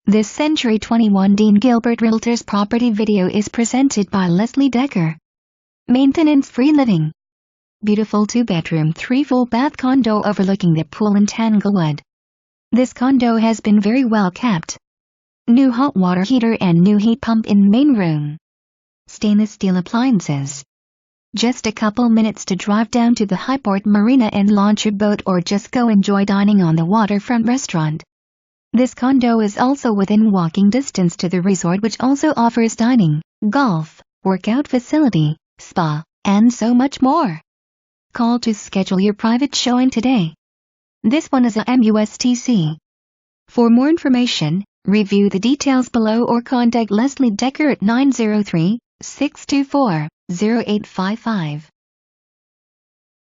This Century 21 Dean Gilbert Realtors property video is presented by Leslie Decker. Maintenance-free living. Beautiful 2-bedroom 3-full bath condo overlooking the pool in Tanglewood. This condo has been very well kept. New hot water heater and new heat pump in main room. Stainless steel appliances. Just a couple minutes to drive down to the Highport Marina and launch your boat, or just go enjoy dining on the Waterfront Restaurant. This condo is also within walking distance to the resort, which also offers dining, golf, workout facility, spa, and so much more. Call to schedule your private showing today. This one is a MUSTC. For more information, review the details below or contact Leslie Decker at 903-624-0855.